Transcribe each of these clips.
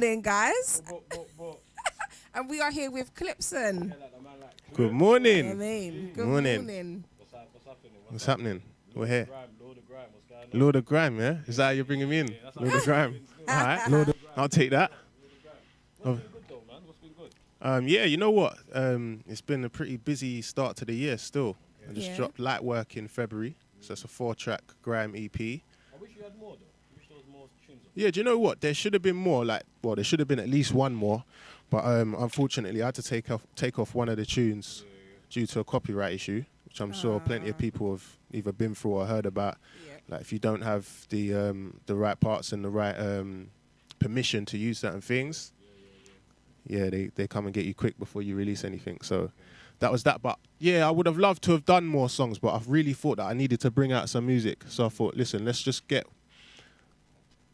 morning, guys. And we are here with Clipson. Good morning. I mean, good Morning. morning. What's happening? We're here. Lord of Grime, yeah? Is that how you're bringing me in? Lord of Grime. All right. I'll take that. What's been good though, man? What's been good? Yeah, you know what? It's been a pretty busy start to the year still. I just dropped Lightwork in February. So it's a 4-track Grime EP. I wish you had more though. I wish there was more tunes. Yeah, do you know what? There should have been more. There should have been at least one more. But unfortunately, I had to take off one of the tunes due to a copyright issue, which I'm sure plenty of people have either been through or heard about. Yeah. Like if you don't have the right parts and the right permission to use certain things, they come and get you quick before you release anything. So that was that. But yeah, I would have loved to have done more songs, but I've really thought that I needed to bring out some music. So I thought, listen, let's just get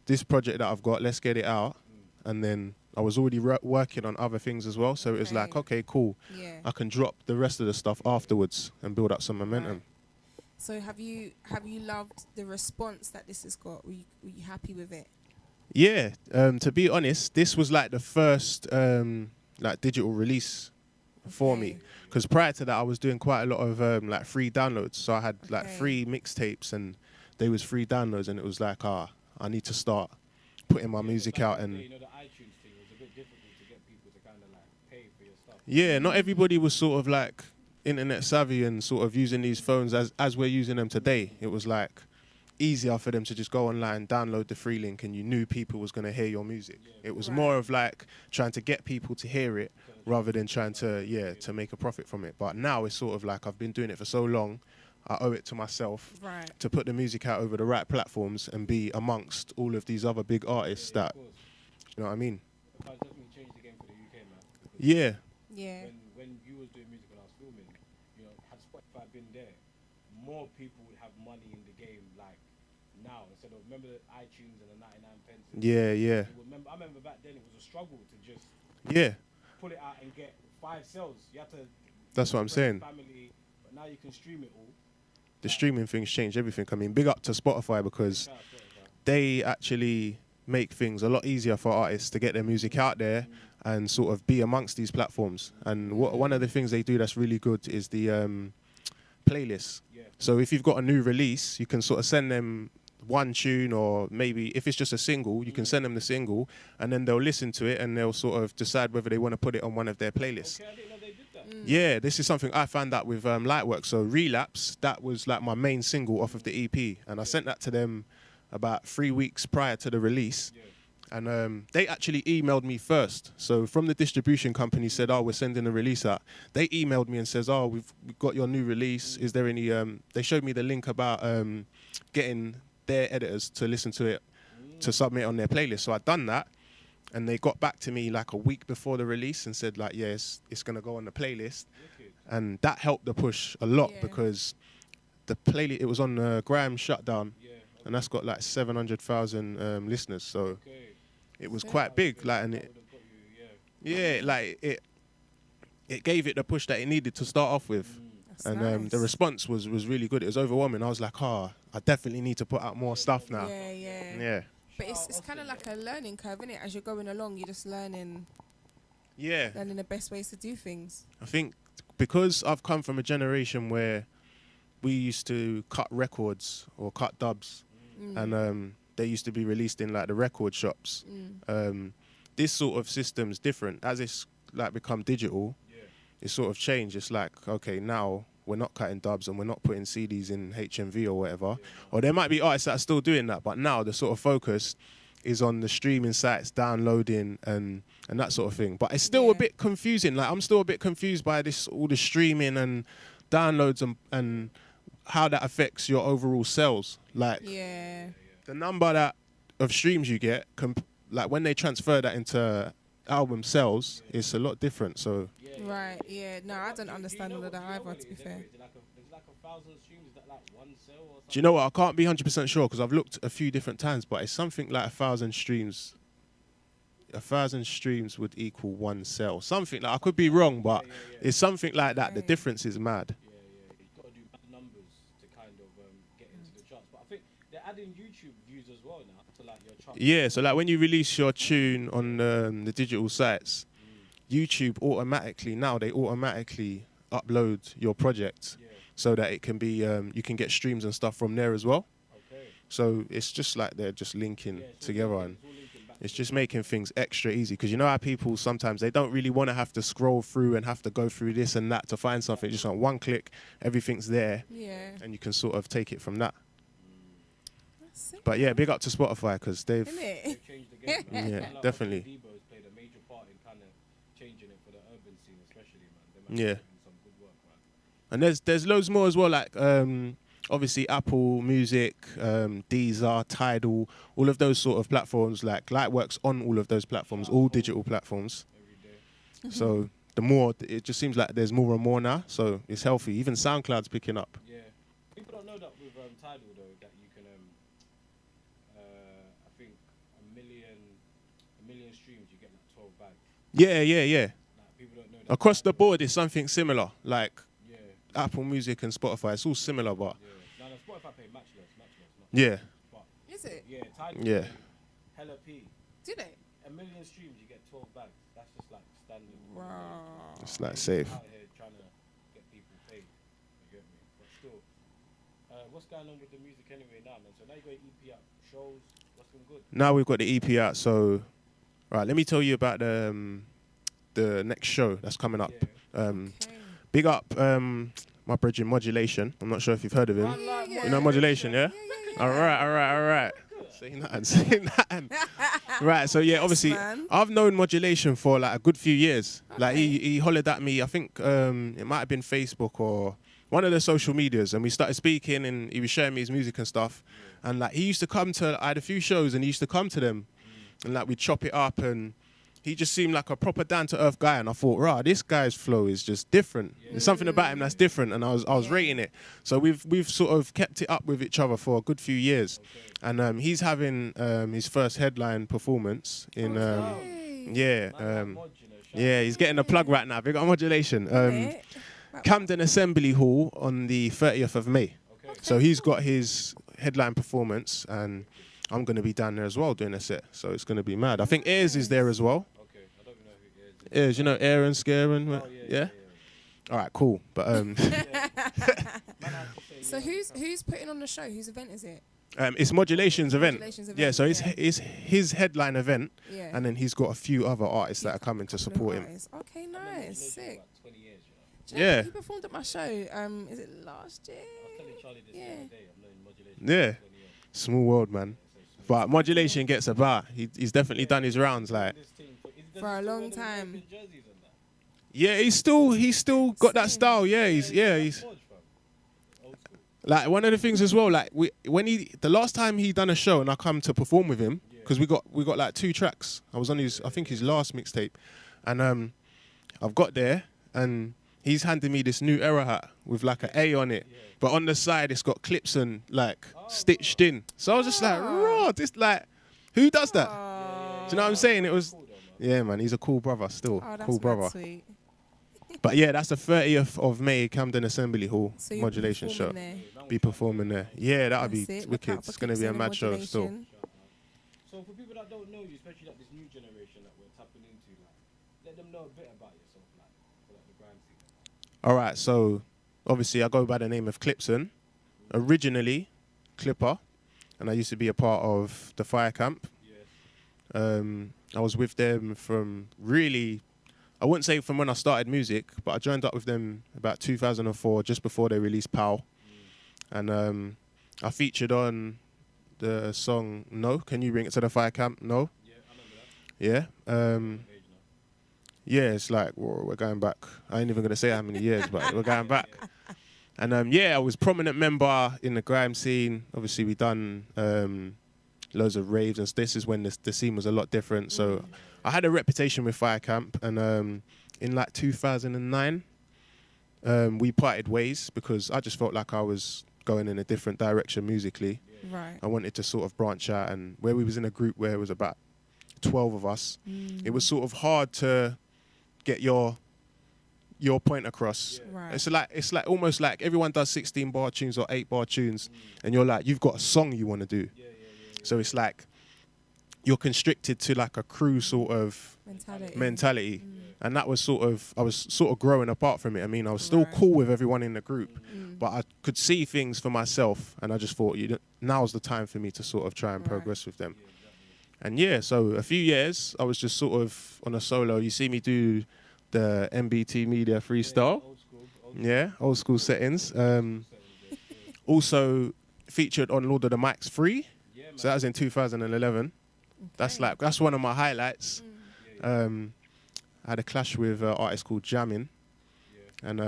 this project that I've got, let's get it out. And then I was already working on other things as well. So it was like, okay, cool. Yeah. I can drop the rest of the stuff afterwards and build up some momentum. Right. So have you loved the response that this has got? Were you happy with it? Yeah, to be honest, this was like the first digital release for me. Because prior to that, I was doing quite a lot of free downloads. So I had free mixtapes and they was free downloads, and it was like, I need to start putting my music out. And You know, the iTunes thing was a bit difficult to get people to kind of like pay for your stuff. yeah, not everybody was sort of like internet savvy and sort of using these phones as we're using them today. It was like easier for them to just go online, download the free link, and you knew people was going to hear your music. It was more of like trying to get people to hear it rather than trying to make a profit from it. But now it's sort of like I've been doing it for so long, I owe it to myself to put the music out over the right platforms and be amongst all of these other big artists that, you know what I mean? It definitely changed the game for the UK, man. Yeah. Yeah. When you was doing music when I was filming, you know, had Spotify been there, more people would have money in the game like now instead of, remember the iTunes and the 99 pence. Yeah. I remember back then it was a struggle to just put it out and get 5 sales. You had to. That's what I'm saying. Family, but now you can stream it all. The streaming thing's changed everything. I mean, big up to Spotify because they actually make things a lot easier for artists to get their music out there and sort of be amongst these platforms. And one of the things they do that's really good is the playlists. Yeah. So if you've got a new release, you can sort of send them one tune, or maybe if it's just a single, you can send them the single, and then they'll listen to it and they'll sort of decide whether they want to put it on one of their playlists. Okay, I didn't know they did that. Yeah, this is something I found out with Lightwork. So Relapse, that was like my main single off of the EP, and I sent that to them about 3 weeks prior to the release. And they actually emailed me first. So from the distribution company said, we're sending a release out. They emailed me and says, we've got your new release. Is there any, they showed me the link about getting their editors to listen to it, to submit on their playlist. So I'd done that. And they got back to me like a week before the release and said like, yes, it's going to go on the playlist. And that helped the push a lot because the playlist, it was on the Grime Shutdown. And that's got like 700,000 listeners. So it was quite big. Like, and it gave it the push that it needed to start off with. And the response was really good. It was overwhelming. I was like, I definitely need to put out more stuff now. Yeah. But it's kind of like a learning curve, isn't it? As you're going along, you're just learning the best ways to do things. I think because I've come from a generation where we used to cut records or cut dubs, and they used to be released in like the record shops. This sort of system's different. As it's like become digital, it's sort of changed. It's like, okay, now we're not cutting dubs and we're not putting CDs in HMV or whatever. Or there might be artists that are still doing that, but now the sort of focus is on the streaming sites, downloading and that sort of thing. But it's still a bit confusing. Like I'm still a bit confused by all the streaming and downloads and how that affects your overall sales. Like the number of streams you get, like when they transfer that into album sales, it's a lot different. So no, I don't understand all of that either, to be fair. Is it like 1,000 streams? Is that like one sale or something? Do you know what? I can't be 100% sure because I've looked a few different times, but it's something like 1,000 streams. 1,000 streams would equal one sale. Something like, I could be wrong, but it's something like that. The difference is mad. You've got to do numbers to kind of get into the charts. But I think they're adding YouTube views as well now. to like your chart. Yeah, so like when you release your tune on the digital sites, YouTube automatically upload your project so that it can be you can get streams and stuff from there as well. Okay. So it's just like they're just linking together, and it's just together. making things extra easy, because you know how people sometimes they don't really want to have to scroll through and have to go through this and that to find something. Just on one click, everything's there, and you can sort of take it from that. But yeah, big up to Spotify, because they've changed the game. Yeah, definitely. Debo's played a major part in kind of changing it for the urban scene, especially, man. They Yeah. doing some good work, man. And there's loads more as well, like obviously Apple Music, Deezer, Tidal, all of those sort of platforms. Like Lightwork's on all of those platforms, all digital platforms. Every day. So the more, it just seems like there's more and more now. So it's healthy. Even SoundCloud's picking up. Yeah. People don't know that with Tidal though, that you can I think a million streams you get like 12 bags. Yeah. Like, people don't know that. Across the board, it's something similar. Like Yeah. Apple Music and Spotify, it's all similar, but Yeah. No, Spotify pay matchless. yeah. But Is it? yeah, Tidal. Yeah. pay Hella P. Do they? A million streams, you get 12 bags. That's just like standard. Wow. It's like safe. Out here trying to get people paid. You get me? But still, what's going on with the music anyway now, man? So now you got EP out, shows. What's been good? Now we've got the EP out, so right, let me tell you about the next show that's coming up. Big up my bridge in Modulation. I'm not sure if you've heard of him. You know Modulation, yeah? All right. Say nothing. Right, so yeah, obviously, I've known Modulation for like a good few years. Like he hollered at me, I think it might have been Facebook or one of the social medias, and we started speaking, and he was showing me his music and stuff. And like he used to come to, I had a few shows, and he used to come to them, and like we'd chop it up, and he just seemed like a proper down-to-earth guy, and I thought, rah, this guy's flow is just different. There's something about him that's different, and I was rating it. So we've sort of kept it up with each other for a good few years, and he's having his first headline performance in he's getting a plug right now. Big up Modulation. Camden Assembly Hall on the 30th of May. So he's got his headline performance, and I'm going to be down there as well doing a set. So it's going to be mad. I think Ayers is there as well. Okay, I don't know who Ayers is. Ayers, you know Aaron Scaren? Yeah? All right, cool. But So who's putting on the show? Whose event is it? it's Modulation's event. Yeah, so yeah. it's his headline event, Yeah. and then he's got a few other artists that are coming to support him. Okay, nice, sick. About 20 years, Yeah. He performed at my show. Is it last year? I was telling Charlie this the other day. I'm knowing Modulation. Yeah. 20 years. Small world, man. But Modulation gets about. He's definitely done his rounds, like. For a long time. Yeah, he's still got that style. Yeah, he's like one of the things as well. Like the last time he done a show and I come to perform with him, because we got like 2 tracks. I was on his last mixtape, and I've got there and he's handing me this new era hat with like an A on it, but on the side it's got Clipson like stitched in. So I was just like, raw, this like, who does that? Do you know what I'm saying? It was, yeah, man. He's a cool brother still, cool brother. Sweet. But yeah, that's the 30th of May, Camden Assembly Hall, So you'll Modulation be show. performing there. Be performing there. Yeah, that'll be That's it. Look wicked. out for It's gonna be a Clipson mad and show still. Modulation. So for people that don't know you, especially like this new generation that we're tapping into, like, let them know a bit about yourself, like, for like the grand scene. All right, so obviously I go by the name of Clipson, originally Clipper, and I used to be a part of the Fire Camp. Yeah. I was with them from really, I wouldn't say from when I started music, but I joined up with them about 2004, just before they released Pow. And I featured on the song No, Can You Bring It to the Fire Camp? No. Yeah, I remember that. Yeah. Yeah, it's like, we're going back. I ain't even going to say how many years, but we're going back. And I was prominent member in the grime scene. Obviously, we done loads of raves, and this is when the scene was a lot different. So I had a reputation with Fire Camp, and in like 2009, we parted ways because I just felt like I was going in a different direction musically. Right. I wanted to sort of branch out, and where we was in a group where it was about 12 of us, it was sort of hard to get your point across. Right. It's like almost like everyone does 16 bar tunes or 8 bar tunes, and you're like, you've got a song you want to do. So it's like you're constricted to like a crew sort of mentality. And that was I was sort of growing apart from it. I mean, I was still cool with everyone in the group, but I could see things for myself, and I just thought, now's the time for me to sort of try and progress with them. And yeah, so a few years, I was just sort of on a solo. You see me do the MBT Media freestyle. Old school settings. Also featured on Lord of the Mics 3. So that was in 2011. Okay. That's one of my highlights. I had a clash with an artist called Jammin'. And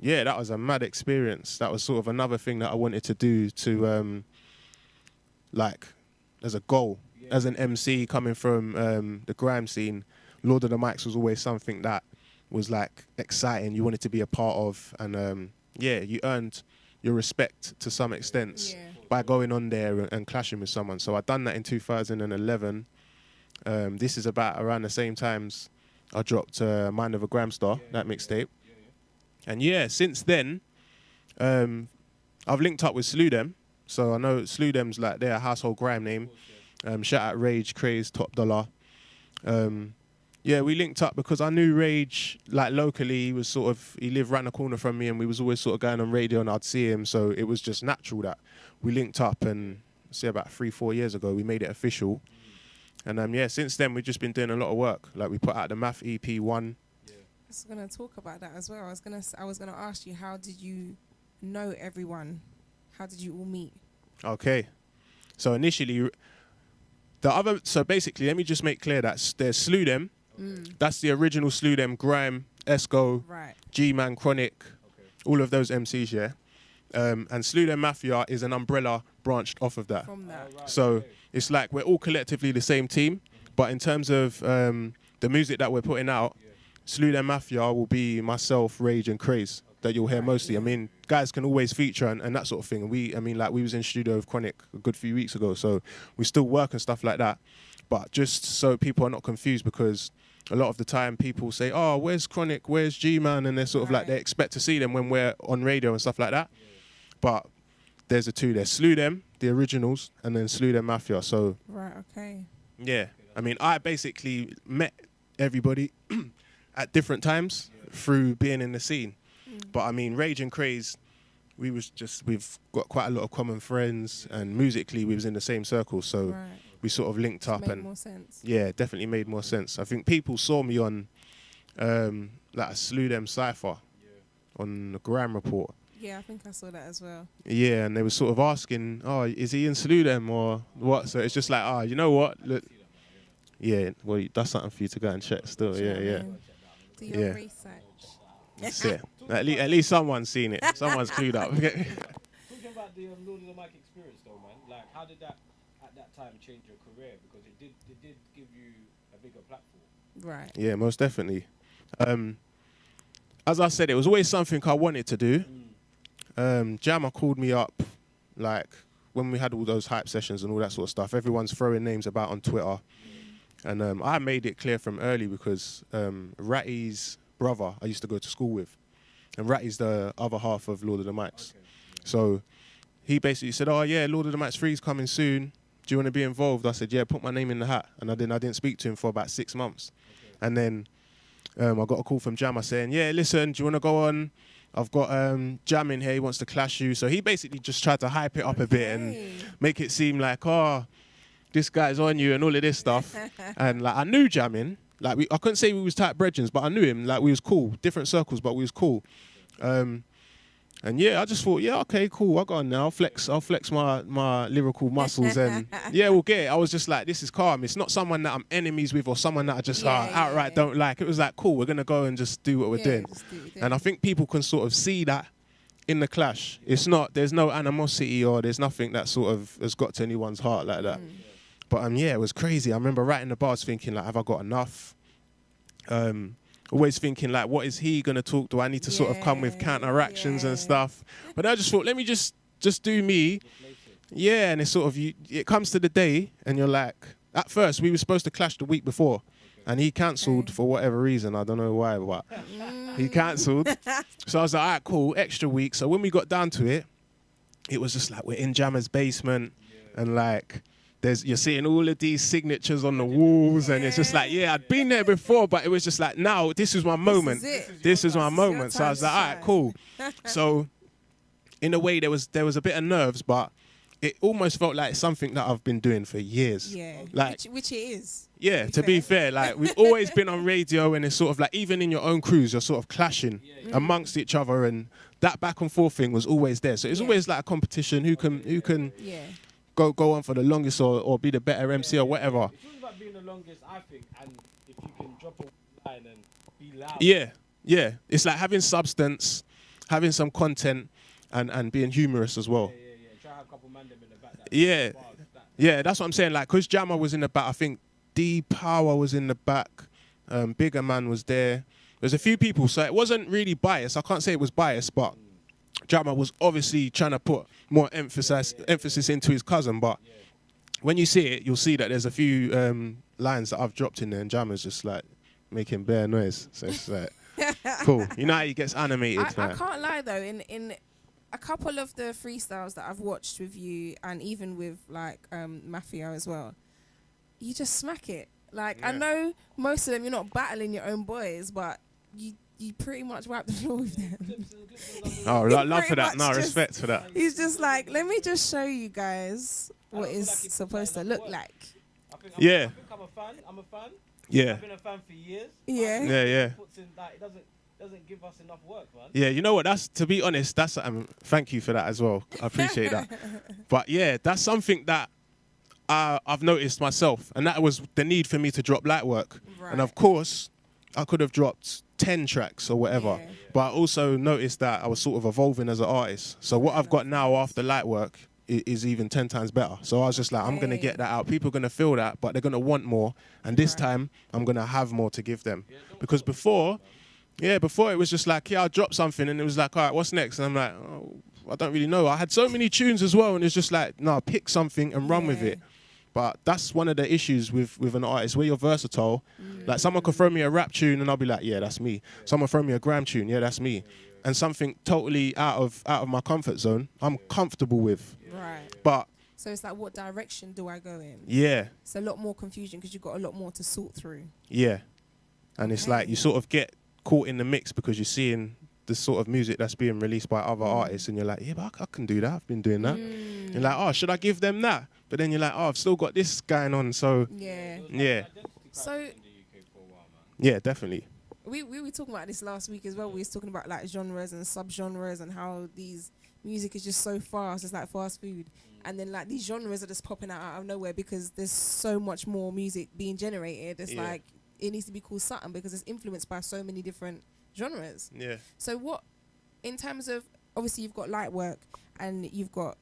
that was a mad experience. That was sort of another thing that I wanted to do to, as a goal. As an MC coming from the grime scene, Lord of the Mics was always something that was like exciting. You wanted to be a part of. And you earned your respect to some extent by going on there and clashing with someone. So I done that in 2011. This is about around the same times I dropped Mind of a Gram Star, that mixtape. And since then, I've linked up with Sludem. So I know Sludem's like their household grime name. Shout out Rage, Craze, Top Dollar. We linked up because I knew Rage, like locally, he lived right the corner from me, and we was always sort of going on radio and I'd see him. So it was just natural that we linked up, and say about 3-4 years ago, we made it official. And since then, we've just been doing a lot of work. Like we put out the Math EP 1. I was going to talk about that as well. I was gonna ask you, how did you know everyone? How did you all meet? Okay. So initially, basically, let me just make clear that there's Sludem. That's the original Sludem, Grime, Esco, G-Man, Chronic, all of those MCs, and Sludem Mafia is an umbrella branched off of that. From that. So it's like we're all collectively the same team, but in terms of the music that we're putting out, Sludem Mafia will be myself, Rage, and Craze that you'll hear mostly. I mean, guys can always feature and that sort of thing. We was in studio with Chronic a good few weeks ago, so we still work and stuff like that. But just so people are not confused, because a lot of the time people say, oh, where's Chronic, where's G-Man? And they're sort of like, they expect to see them when we're on radio and stuff like that. But there's the two. There's Sludem, the originals, and then Sludem Mafia. So I mean, I basically met everybody at different times through being in the scene. But I mean, Rage and Craze, we've got quite a lot of common friends, and musically we was in the same circle, so we sort of linked up, and more sense. Yeah, definitely made more sense. I think people saw me on like a Sludem Cypher on the Grime Report. Yeah, I think I saw that as well. Yeah, and they were sort of asking, oh, is he in Sludem or what? So it's just like, you know what? Look, well, that's something for you to go and check still. Do your research. Yeah. At least someone's seen it. Someone's clued up. Talking about the Lord of the Mic experience, though, man. Like, how did that at that time change your career? Because it did give you a bigger platform. Right. Yeah, most definitely. As I said, it was always something I wanted to do. Jammer called me up, like when we had all those hype sessions and all that sort of stuff. Everyone's throwing names about on Twitter, and I made it clear from early because Ratty's brother I used to go to school with, and Ratty's the other half of Lord of the Mics. So he basically said, oh yeah, Lord of the Mics 3 is coming soon, do you want to be involved? I said, yeah, put my name in the hat. And I didn't speak to him for about 6 months. And then I got a call from Jammer saying, yeah, listen, do you want to go on? I've got Jam in here, he wants to clash you. So he basically just tried to hype it up a bit and make it seem like, this guy's on you and all of this stuff. And like I knew Jammin'. Like I couldn't say we was tight brethrens, but I knew him. Like we was cool, different circles, but we was cool. And yeah, I just thought, yeah, okay, cool. I got on now. I'll flex my lyrical muscles, and yeah, we'll get it. I was just like, this is calm. It's not someone that I'm enemies with or someone that I just outright don't like. It was like, cool, we're gonna go and just do what we're doing. And I think people can sort of see that in the clash. There's no animosity or there's nothing that sort of has got to anyone's heart like that. But yeah, it was crazy. I remember writing the bars thinking like, have I got enough? Always thinking like, what is he gonna talk? Do I need to sort of come with counteractions and stuff? But I just thought, let me just do me. Yeah, and it's sort of it comes to the day, and you're like, at first we were supposed to clash the week before, and he cancelled for whatever reason. I don't know why, but he cancelled. So I was like, all right, cool, extra week. So when we got down to it, it was just like we're in Jammer's basement, and like you're seeing all of these signatures on the walls, and it's just like, yeah, I'd been there before, but it was just like, now this is my moment. This is my moment. So I was like, all right, cool. So in a way, there was a bit of nerves, but it almost felt like something that I've been doing for years. Yeah, like which it is. Yeah, to be fair, like we've always been on radio, and it's sort of like even in your own crews, you're sort of clashing amongst each other, and that back and forth thing was always there. So it's always like a competition who can go on for the longest or be the better MC or whatever. It's all about being the longest, I think, and if you can drop a line and be loud. Yeah. It's like having substance, having some content, and being humorous as well. Yeah. Try to have a couple man them in the back. Yeah, that's what I'm saying. Like, because Jammer was in the back, I think D Power was in the back, Bigger Man was there. There's a few people, so it wasn't really biased. I can't say it was biased, but Jammer was obviously trying to put more emphasis into his cousin. But when you see it, you'll see that there's a few lines that I've dropped in there, and Jammer's just like making bare noise. So it's like cool. You know how he gets animated. I can't lie though, in a couple of the freestyles that I've watched with you, and even with like Mafia as well, you just smack it. Like I know most of them you're not battling your own boys, but you pretty much wipe the floor with them. Oh, love for that. No, respect for that. He's just like, let me just show you guys what it's supposed to look like. I think I'm a fan. I'm a fan. Yeah. I've been a fan for years. Yeah. Yeah. Puts in, like, it doesn't give us enough work, man. Yeah, you know what? That's, to be honest, that's thank you for that as well. I appreciate that. But yeah, that's something that I've noticed myself, and that was the need for me to drop Lightwork. Right. And of course, I could have dropped 10 tracks or whatever, but I also noticed that I was sort of evolving as an artist. So what I've got now after Lightwork is even 10 times better. So I was just like, I'm going to get that out. People are going to feel that, but they're going to want more. And this time, I'm going to have more to give them. Because before it was just like, I'll drop something, and it was like, all right, what's next? And I'm like, oh, I don't really know. I had so many tunes as well, and it's just like, no, pick something and run with it. But that's one of the issues with an artist, where you're versatile. Like, someone could throw me a rap tune and I'll be like, yeah, that's me. Someone throw me a gram tune, yeah, that's me. And something totally out of my comfort zone, I'm comfortable with. Right. But so it's like, what direction do I go in? Yeah. It's a lot more confusion because you've got a lot more to sort through. Yeah. And it's like you sort of get caught in the mix because you're seeing the sort of music that's being released by other artists, and you're like, yeah, but I can do that. I've been doing that. You're like, oh, should I give them that? But then you're like, oh, I've still got this going on. So yeah. So yeah, definitely. We were talking about this last week as well. We was talking about like genres and subgenres and how these music is just so fast. It's like fast food. And then like these genres are just popping out of nowhere because there's so much more music being generated. It's like it needs to be called something because it's influenced by so many different genres. Yeah. So what, in terms of, obviously you've got Lightwork and you've got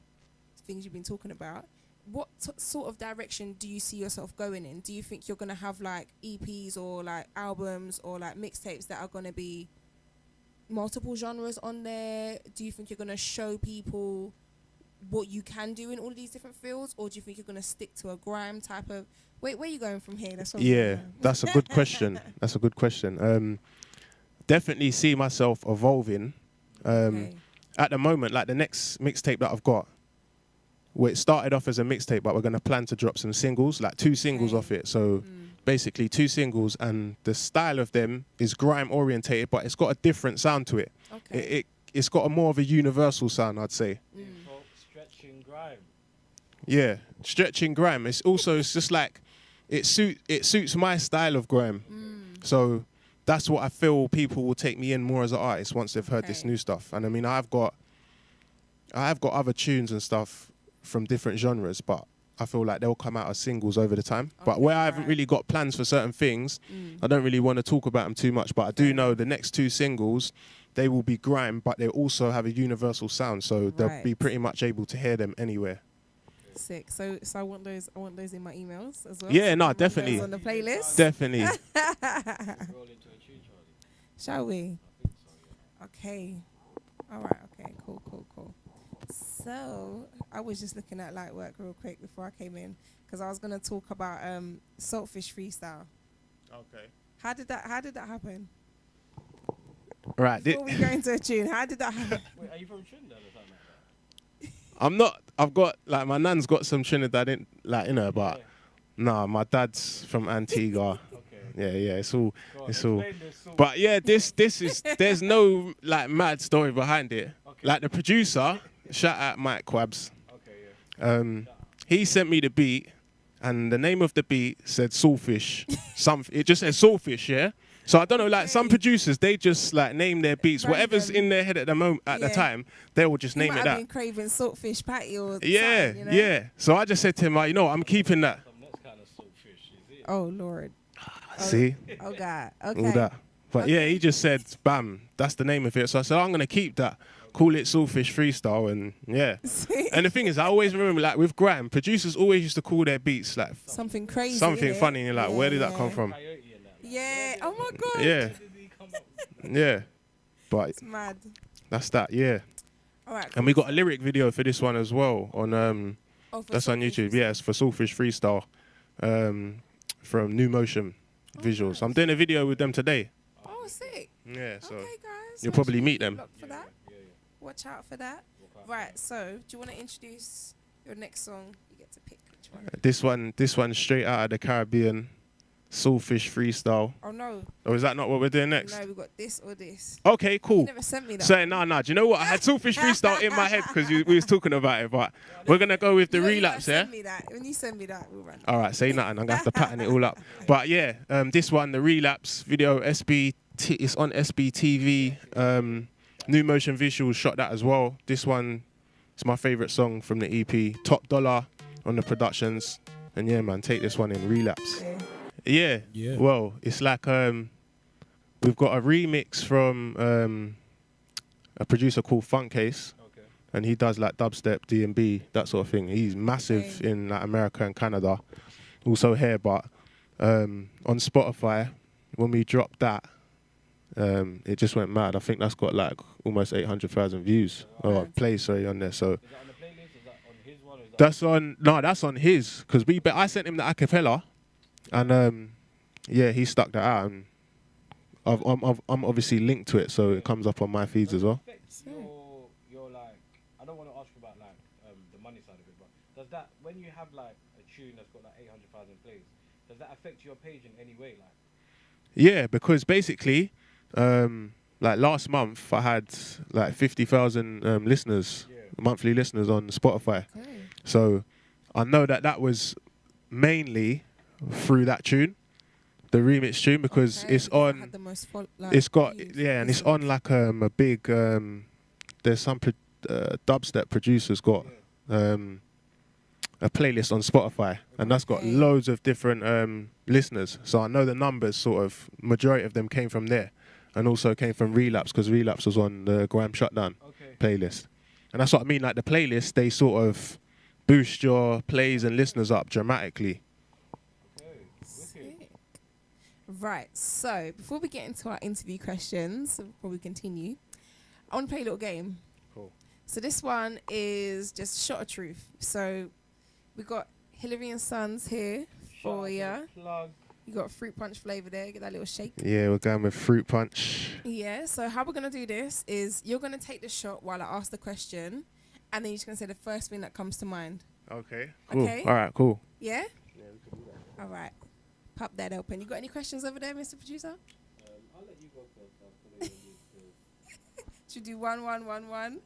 things you've been talking about. What sort of direction do you see yourself going in? Do you think you're going to have like EPs or like albums or like mixtapes that are going to be multiple genres on there? Do you think you're going to show people what you can do in all of these different fields, or do you think you're going to stick to a grime type of... Wait, where are you going from here? That's that's a good question. That's a good question. Definitely see myself evolving. At the moment, like the next mixtape that I've got, well, it started off as a mixtape, but we're going to plan to drop some singles, like 2 singles off it. So basically 2 singles, and the style of them is grime orientated, but it's got a different sound to it. It's got a more of a universal sound, I'd say. Stretching grime. Yeah, stretching grime. It's also, it's just like, it suits my style of grime. So that's what I feel people will take me in more as an artist once they've heard this new stuff. And I mean, I've got other tunes and stuff from different genres, but I feel like they'll come out as singles over the time. But where I haven't really got plans for certain things, I don't really want to talk about them too much. But I do know the next 2 singles, they will be grime, but they also have a universal sound, so they'll be pretty much able to hear them anywhere. Sick. So I want those in my emails as well. Yeah, no, definitely. On the playlist. Definitely. Shall we? Okay. All right. Okay. Cool. So I was just looking at Lightwork real quick before I came in because I was gonna talk about Saltfish freestyle. Okay. How did that happen? Right. Before we go into a tune, how did that happen? Wait, are you from Trinidad or something like that? I'm not. I've got like my nan's got some Trinidad in like in her, but nah, my dad's from Antigua. Okay. Yeah, it's all. Go on, It's all. explain this song. But yeah, this is. There's no like mad story behind it. Okay. Like the producer, shout out Mike Quabs. Okay, yeah. He sent me the beat, and the name of the beat said Soulfish. It just said Soulfish, yeah. So I don't know, like some producers, they just like name their beats, whatever's in their head at the moment, at the time, they will just You name might it have that. been craving saltfish patty or Yeah, something, you know? yeah. So I just said to him, like, you know, what, I'm keeping that. Some next kind of soulfish, is it? Oh Lord. See, Oh God. all Okay. that. But yeah, he just said, bam, that's the name of it. So I said, I'm gonna keep that. Call it Soulfish Freestyle, and yeah. And the thing is, I always remember, like with Grime, producers always used to call their beats like Something crazy. something innit? funny, and you're like, where did that come Yeah. from? Coyote and that. Yeah. Oh my God. Yeah, Where did he come up with? yeah. But It's mad. that's that, yeah. All right. And we got a lyric video for this one as well on Oh, for that's on saltfish. YouTube. Yeah, it's for Soulfish Freestyle from New Motion Visuals. nice. I'm doing a video with them today. Oh, sick. Yeah, so Okay, guys. you'll Make probably sure meet you them. look for that. Yeah. Watch out for that. Right. So, do you want to introduce your next song? You get to pick which one. this one straight out of the Caribbean, Soulfish Freestyle. Oh no. Or is that not what we're doing next? No, we got this or this. Okay, You cool. never sent me that. So no. Do you know what? I had Soulfish Freestyle in my head because we was talking about it, but we're gonna go with the You gotta relapse, yeah. Send me that. When you send me that, we'll run. All right, say nothing. I'm gonna have to pattern it all up. But yeah, this one, the relapse video, it's on SBTV. New Motion Visuals shot that as well. This one is my favorite song from the EP. Top Dollar on the productions, and yeah, man, take this one in relapse. Yeah. Yeah. Well, it's like we've got a remix from a producer called Funkcase. Okay. And he does like dubstep, D&B, that sort of thing. He's massive in like America and Canada, also here. But on Spotify, when we dropped that, it just went mad. I think that's got like almost 800,000 views or plays, sorry, on there. So Is that on the playlist? Is that on his one? Or is that that's on his, because I sent him the acapella, and yeah, he stuck that out, and I'm obviously linked to it, so it comes up on my feeds as well. affects your like, I don't want to ask you about like the money side of it, but does that, when you have like a tune that's got like 800,000 plays, does that affect your page in any way? Like, Yeah, because basically, like last month I had like 50,000 listeners, monthly listeners on Spotify. Okay. So I know that was mainly through that tune, the remix tune, because Okay, it's because it on. had the most like, It's got views. and it's on like a big. There's some dubstep producers got a playlist on Spotify, and that's got Okay. loads of different listeners. So I know the numbers, sort of majority of them came from there, and also came from Relapse, because Relapse was on the Grime Shutdown okay. playlist. And that's what I mean, like the playlist, they sort of boost your plays and listeners up dramatically. Okay. Wicked. Sick. Right, so before we get into our interview questions, before we continue, I want to play a little game. Cool. So this one is just Shot of Truth. So we got Hillary and Sons here for you. Plug. You got fruit punch flavour there. Get that little shake. Yeah, we're going with Fruit Punch. Yeah, so how we're going to do this is you're going to take the shot while I ask the question, and then you're just going to say the first thing that comes to mind. Okay. Cool. Okay. All right. Cool. Yeah? All right. Pop that open. You got any questions over there, Mr. Producer? I'll let you go first. I'll follow you. Should we do 1, 1, 1, 1?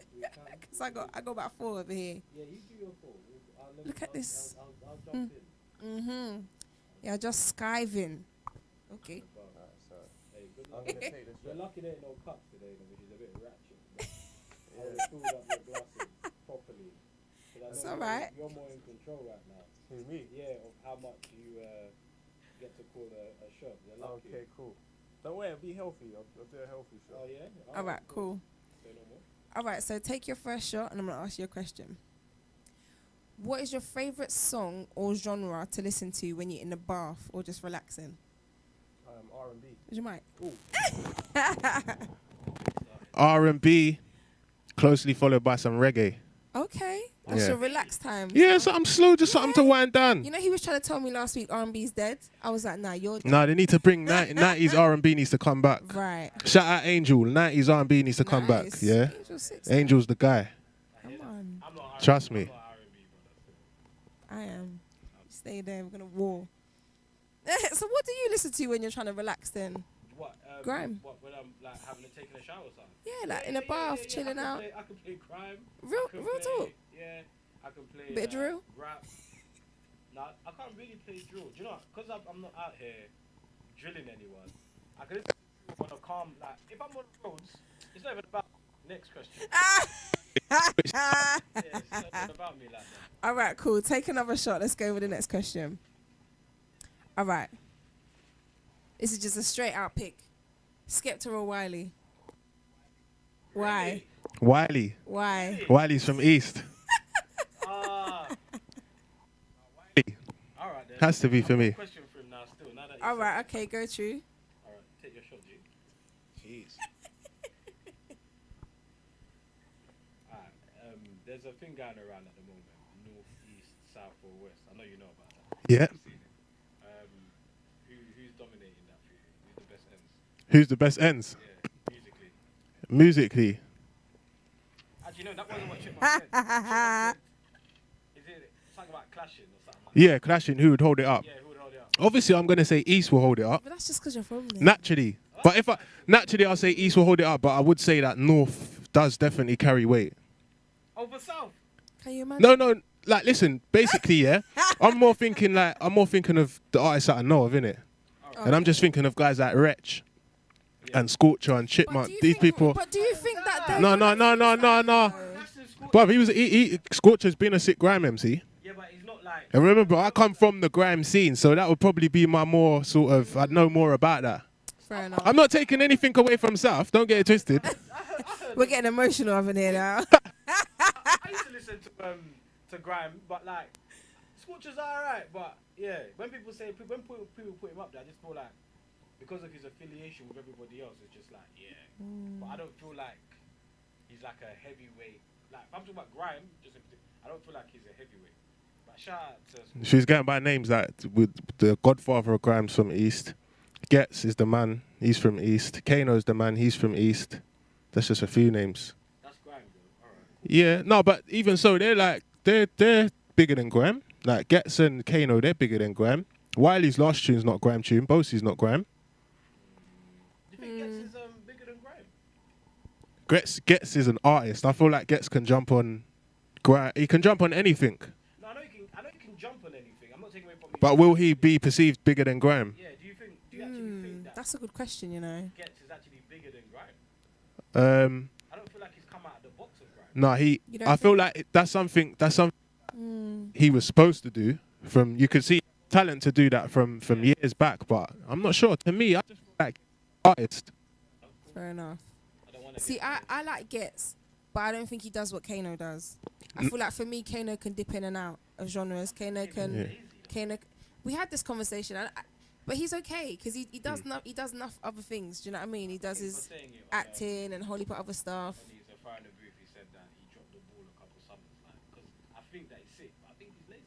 Because I got about 4 over here. Yeah, you do your call. Look at this. I'll jump in. Mm-hmm. Yeah, just skiving. Okay. Hey, good luck. You're lucky there ain't no cups today, though, which is a bit ratchet. I would have filled up your glasses properly. 'Cause I It's know alright. You're more in control right now. Who's me? Yeah, of how much you get to call a shot. You're lucky. Okay. Cool. Don't worry. Be healthy. I'll do a healthy Oh, yeah? All right, cool. Say no more. All right, so take your first shot, and I'm going to ask you a question. What is your favourite song or genre to listen to when you're in the bath or just relaxing? R&B. Would you mind? R&B, closely followed by some reggae. Okay. That's Yeah. your relaxed time. Yeah, something slow, just something to wind down. You know, he was trying to tell me last week R&B's dead. I was like, nah, you're dead. No, they need to bring 90s R&B needs to come back. Right. Shout out Angel, 90s R&B needs to come back. Nice. Yeah, Angel 6. Angel's the guy. Come on. I'm not Trust me. I'm not R&B, brother. I am. Stay there. We're gonna war. So what do you listen to when you're trying to relax then? What? Grime. What? When I'm like having to take a shower or something? Yeah, like in a bath, chilling out. I can play grime. Real I can talk. play, yeah, I can play. Bit of drill? Rap. Nah, I can't really play drill. Do you know what? Because I'm not out here drilling anyone. I can listen to on a calm, like, if I'm on the roads, it's not even about, next question. Yeah, it's not even about me like that. All right, cool. Take another shot. Let's go with the next question. All right. This is just a straight out pick. Skepta or Wiley? Why? Wiley. Why? Wiley's from East. Wiley. All right then. Has to be for me. Question for him now still. Now that you All said right, that. okay, go through. All right, take your shot, G. Jeez. Alright, there's a thing going around at the moment, north, east, south, or west. I know you know about that. Yeah. You've seen it. Who's dominating that for you? Who's the best ends? Who's the best ends? Yeah, musically. Musically. Actually, no, that wasn't what Chipmunk said. Chipmunk said, is it something about clashing or something like Yeah, clashing. Who would hold it up? that? Yeah, who would hold it up? Obviously, I'm gonna say East will hold it up But that's just because you're from there. naturally. But if I naturally, I'll say East will hold it up. But I would say that North does definitely carry weight. Over south? Can you imagine? No. Like, listen. Basically, yeah. I'm more thinking of the artists that I know of, innit? And I'm just thinking of guys like Wretch and Scorcher and But Chipmunk. do you These think- people. But do you think that they're No. That's the school. Bruv, he was Scorcher's been a sick grime MC. Yeah, but he's not like. And remember, I come from the grime scene, so that would probably be my more sort of. I'd know more about that. Fair enough. I'm not taking anything away from South. Don't get it twisted. We're getting emotional over here now. I used to listen to grime, but like, Scorchers are alright, but yeah, when people put him up there, I just feel like because of his affiliation with everybody else, it's just like, yeah. But I don't feel like he's like a heavyweight. Like, if I'm talking about grime, I don't feel like he's a heavyweight. But shout out to She's going by names like with the Godfather of Grimes from East. Getz is the man. He's from East. Kano's the man. He's from East. That's just a few names. That's grime, though. Alright. Yeah, no, but even so, they're bigger than Grime. Like Getz and Kano, they're bigger than Grime. Wiley's last tune's not Grime tune. Bosie's not Grime. Do you think Getz is bigger than grime? Getz is an artist. I feel like Getz can jump on Grime. He can jump on anything. No, I know you can jump on anything. I'm not taking away from you. But will he be perceived bigger than Grime? Yeah, do you actually think that That's a good question, you know. Getz is actually bigger than grime? I don't feel like he's come out of the box of grime. No, You don't I feel think? like that's something he was supposed to do. You could see talent to do that from years back, but I'm not sure. To me, I just feel like artist. Fair enough. I don't want to See, I like Getz, but I don't think he does what Kano does. I feel like for me, Kano can dip in and out of genres. Kano can. We had this conversation, but he's okay because he does he does enough other things. Do you know what I mean? He does his acting and a whole heap of other stuff. When he's a fire in the booth, he said that he dropped the ball a couple summers, like, because I think that he's sick, but I think he's lazy.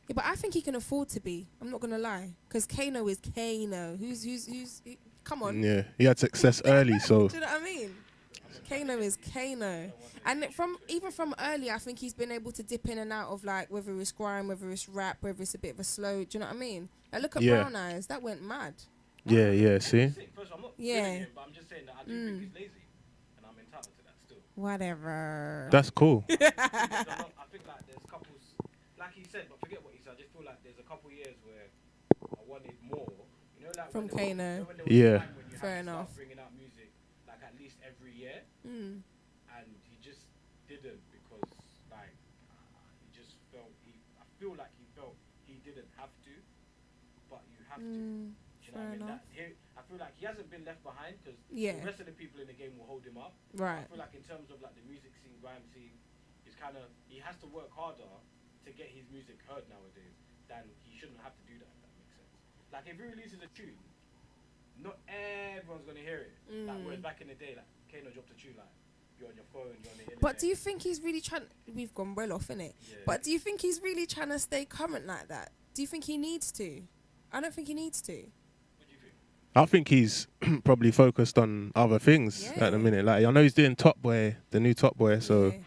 Yeah, but I think he can afford to be. I'm not gonna lie, because Kano is Kano. Come on. Yeah, he had success early, so Do you know what I mean? Kano is Kano. And even from early, I think he's been able to dip in and out of like whether it's grime, whether it's rap, whether it's a bit of a slow. Do you know what I mean? Like look at Yeah. Brown Eyes, that went mad. yeah. See, Sick. First of all, I'm not Yeah. killing him, but I'm just saying that I do think he's lazy, and I'm entitled to that still. Whatever. that's cool. I think like there's couples, like he said, but forget what he said. I just feel like there's a couple years where I wanted more. You know, like From when there Kano. was- when there was a Yeah. time when you Fair had to enough. start bringing out music like at least every year, Mm. and he just didn't because like he just felt I feel like he felt he didn't have to, but you have to. Do you know what Fair I mean? enough. I feel like he hasn't been left behind because Yeah. the rest of the people in the game will hold him up. Right. I feel like in terms of like the music scene, grime scene, he has to work harder to get his music heard nowadays than he shouldn't have to do that. If that makes sense. Like if he releases a tune, not everyone's gonna hear it. Like whereas back in the day, like Kano dropped a tune, like you're on your phone, you're on the internet. But do you think he's really trying? We've gone well off, innit? Yeah. But do you think he's really trying to stay current like that? Do you think he needs to? I don't think he needs to. What do you think? I think he's probably focused on other things Yeah. at the minute. Like I know he's doing Top Boy, the new Top Boy, so Yeah.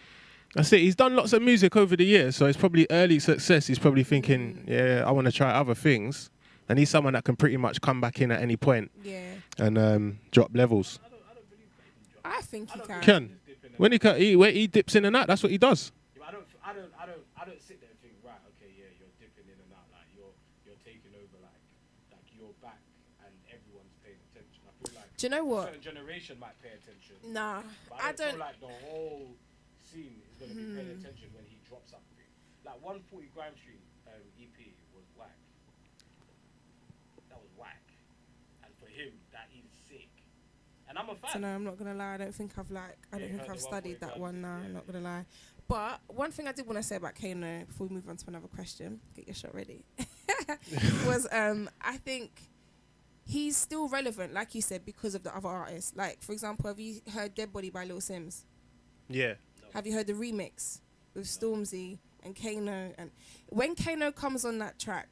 That's it. He's done lots of music over the years, so it's probably early success. He's probably thinking, yeah, I want to try other things. And he's someone that can pretty much come back in at any point and drop levels. I think he can. When he dips in and out, that's what he does. Yeah, I don't sit there and think, right, okay, yeah, you're dipping in and out, like you're taking over, like you're back and everyone's paying attention. I feel like do you know what? A certain generation might pay attention. Nah, but I don't feel like the whole scene is going to be paying attention when he drops something. Like 140 Grime Street EP was whack. That was whack. And for him, that is sick. And I'm a fan. So no, I'm not gonna lie. I don't think I've studied that one. No, I'm not gonna lie. But one thing I did want to say about Kano before we move on to another question, get your shot ready, was I think he's still relevant, like you said, because of the other artists. Like for example, have you heard "Dead Body" by Lil Sims? Yeah. No. Have you heard the remix with Stormzy and Kano? And when Kano comes on that track,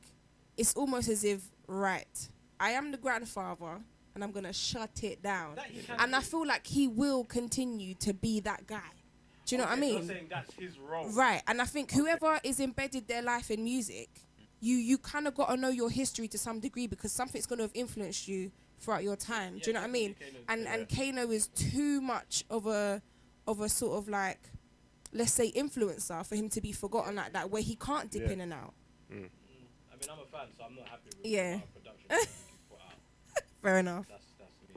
it's almost as if, right, I am the grandfather and I'm gonna shut it down. And I feel like he will continue to be that guy. Do you know what I mean? You're saying that's his role. Right, and I think whoever is embedded their life in music, you kind of got to know your history to some degree because something's going to have influenced you throughout your time. Do you know what I mean? And Kano is too much of a sort of like, let's say, influencer for him to be forgotten like that, where he can't dip in and out. I mean, I'm a fan, so I'm not happy with production that he put out. Fair enough. That's me.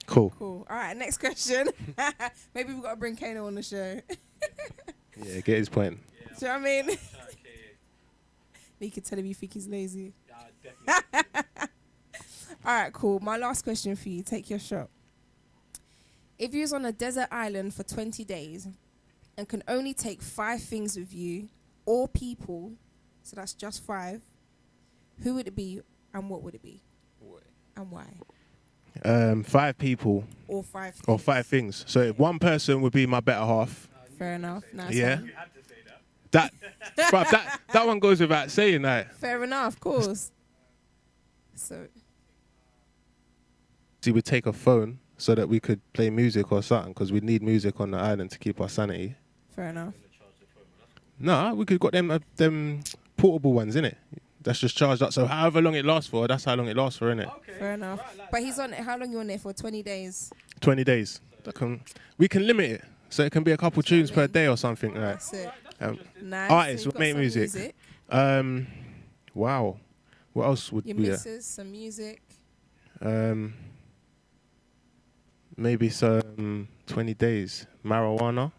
Cool. All right, next question. Maybe we've got to bring Kano on the show. Yeah, get his point. Yeah, Do you know what I mean? okay. You can tell him you think he's lazy. Definitely. All right, cool. My last question for you. Take your shot. If you was on a desert island for 20 days and can only take 5 things with you or people, so that's just 5, who would it be and what would it be? And why? 5 people Or 5 things. or 5 things. So if one person would be my better half. Fair enough. Nice Yeah. one. You had to say that. Bruv, that one goes without saying that. Fair enough, of course. So, We would take a phone so that we could play music or something because we need music on the island to keep our sanity. fair enough. No, we could got them portable ones, innit? That's just charged up. So however long it lasts for, that's how long it lasts for, innit? Okay. Fair enough. But he's on it. How long you on there for? 20 days. 20 days. We can limit it. So it can be a couple tunes per day or something like That's it. Nice. artists So would you've got make some music. Wow. What else would Your we missus, some music. maybe some 20 days. Marijuana.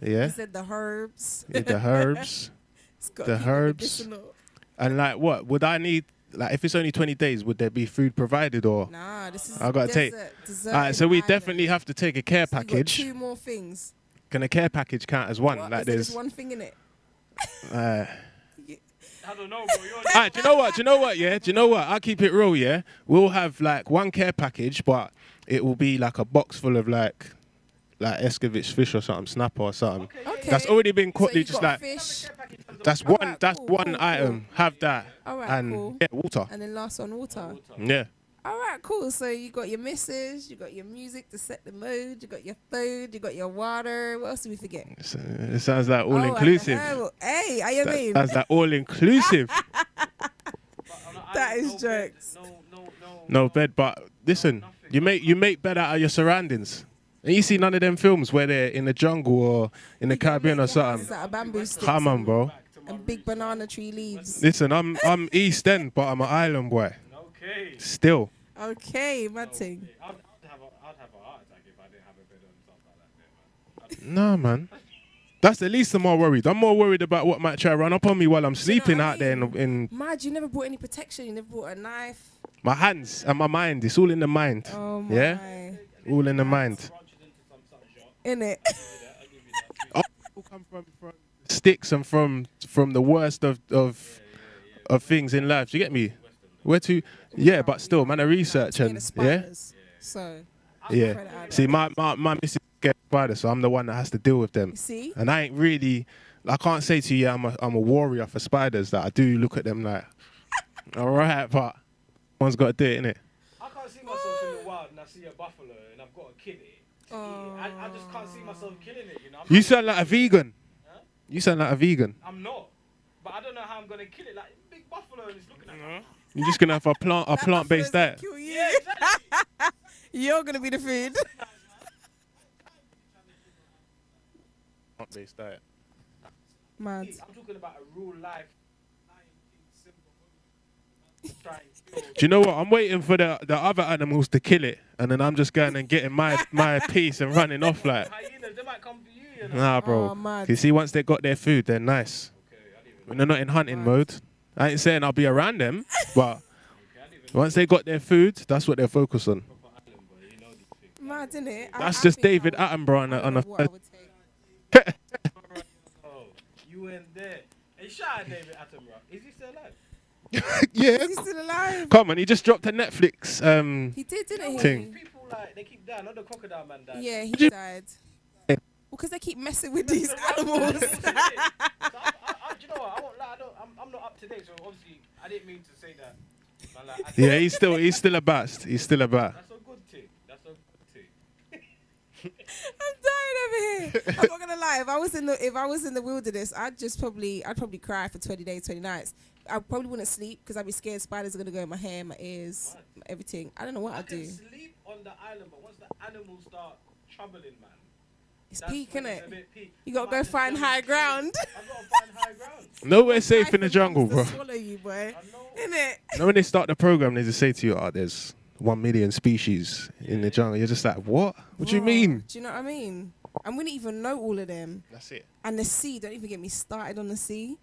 You Yeah. said the herbs. The herbs. It's got The to keep it herbs. medicinal. And like what? Would I need, like if it's only 20 days, would there be food provided or? Nah, this is I gotta take- dessert. Alright, so we definitely have to take a care So you got package. 2 more things. Can a care package count as one? What? Like Is there there's. just one thing in it? Uh, I don't know, bro. Alright, do you know what? Do you know what? Yeah, do you know what? I'll keep it real. Yeah, we'll have like one care package, but it will be like a box full of like Escovitch fish or something, snapper or something. Okay. That's already been So cooked. you just got like fish, that's Alright, one. That's cool, one cool, item. Have that Alright, and cool. yeah, water. and then last one, water. Yeah. All right, cool. So you got your missus, you got your music to set the mood, you got your food, you got your water. What else did we forget? It sounds like all Oh, inclusive. Hey, how you mean? That's like all inclusive. That is jokes. No bed, but listen, you make bed out of your surroundings. And you see none of them films where they're in the jungle or in the Caribbean or something. Out of bamboo sticks Come on, bro. and big banana tree leaves. Listen, I'm East End, but I'm an island boy. Okay. Still. Okay, mad thing. I'd have a heart attack if I didn't have a bed on stuff like that, man. Nah, man. That's the least I'm more worried. I'm more worried about what might try run up on me while I'm sleeping what I out there mean? in Mad, you never brought any protection. You never brought a knife. my hands and my mind. It's all in the mind. Oh my. Yeah? All in the mind. Branches into some shop. Innit? I'll give you that. All come from sticks and from the worst of things in life. Do you get me? Where to? Yeah, but still, man, I research Scared and of yeah, spiders. So, yeah. Afraid of See, my missus is scared of spiders, so I'm the one that has to deal with them. you see? And I ain't really. I can't say to you, yeah, I'm a warrior for spiders. That I do look at them like, all right, but one's got to do it, innit? I can't see myself in the wild yard and I see a buffalo and I've got to kill it. I just can't see myself killing it, you know. You sound like a vegan. Huh? You sound like a vegan. I'm not, but I don't know how I'm gonna kill it. Like big buffalo and it's looking at me. You're just gonna have a plant-based diet. Kill you. Yeah, exactly. You're gonna be the food. Plant-based diet. Mad. I'm talking about a real life. Do you know what? I'm waiting for the other animals to kill it, and then I'm just going and getting my piece and running off like. Hyenas, they might come for you, you know. Nah, bro. Oh, mad. You see, once they got their food, they're nice. Okay, I didn't even When they're not in hunting Mad. mode, I ain't saying I'll be around them, but once they got their food, that's what they're focused on. proper island, boy, you know these things. Mad, isn't it? That's just David Attenborough on I a. don't know what I would take. Oh, you went there. Hey, shout out David Attenborough. Is he still alive? Yeah. Is he still alive? Come on, he just dropped a Netflix. He did, didn't he? Thing. People like they keep dying. Not the crocodile man died. Yeah, he Did you- died. Yeah. Because they keep messing with these animals. So do you know what? I won't lie. I'm not up to date. So obviously, I didn't mean to say that. Man, like, Yeah, he's still a bast. He's still a bat. That's a good thing. That's a good thing. I'm dying over here. I'm not gonna lie. If I was in the wilderness, I'd probably cry for 20 days, 20 nights. I probably wouldn't sleep because I'd be scared spiders are gonna go in my hair, my ears, everything. I don't know what I I'd can do. sleep on the island, but once the animals start troubling, man, It's that's peak, when innit? it's a bit peak. You gotta I go might just find go high and kill it. ground. I've got to find high ground. Nowhere safe in the Python jungle, comes bro. to swallow you, boy. I know. Innit? You know when they start the program, they just say to you, "Oh, there's 1 million species in the jungle." You're just like, "What? What do you Raw. mean?" Do you know what I mean? And we didn't even know all of them. That's it. And the sea, don't even get me started on the sea.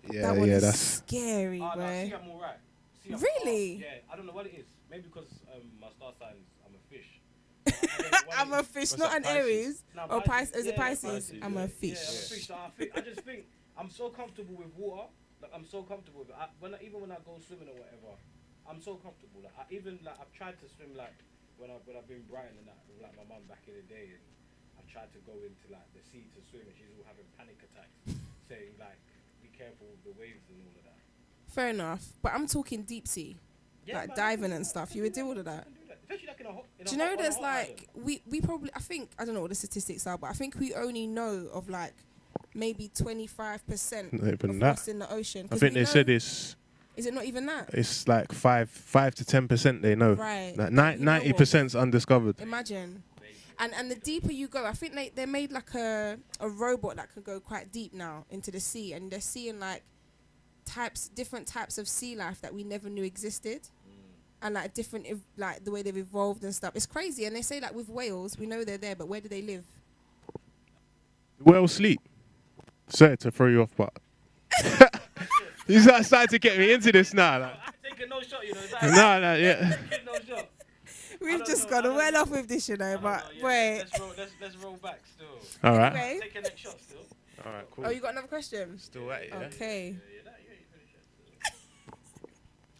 Yeah, That one yeah, is that's. scary, Oh, no, boy. see, I'm alright. See, I'm Really? Yeah, I don't know what it is. Maybe because my star sign is I'm a fish. I don't know what I'm it a is. fish, What's not that, an Pisces? Aries. No, Or Pisces. Is it Yeah, Pisces? I'm a Yeah, fish. I'm a fish. So I just think I'm so comfortable with water. Like I'm so comfortable with it. Even when I go swimming or whatever, I'm so comfortable. Like I've tried to swim like when I've been Brighton and that with like my mum back in the day, and I've tried to go into like the sea to swim, and she's all having panic attacks, saying like be careful with the waves and all of that. Fair enough. But I'm talking deep sea. Yeah, Like man, diving I and can stuff. do You would do all of that. I can do that. Especially like in a hot. Do you know there's like we probably I don't know what the statistics are, but I think we only know of like maybe 25% Not even of that. what's in the ocean. I 'Cause think we they know- said it's Is it not even that? like 5 to 10% they know. Right. Like You know what? 90%'s undiscovered. Imagine. And the deeper you go, I think they made like a robot that can go quite deep now into the sea, and they're seeing like different types of sea life that we never knew existed, and like like the way they've evolved and stuff. It's crazy. And they say like with whales, we know they're there, but where do they live? Well, sleep. Sorry to throw you off, but you started to get me into this now. Like. I'm taking no shot, you know. No, yeah. Taking no shot. We've don't just know, I gone don't well know. off with this, you know. I don't But know, yeah, wait. let's roll back still. All right. Anyway. Take a next shot still. All right, cool. Oh, you got another question? Still at it, yeah? Okay. Yeah, you ain't finished yet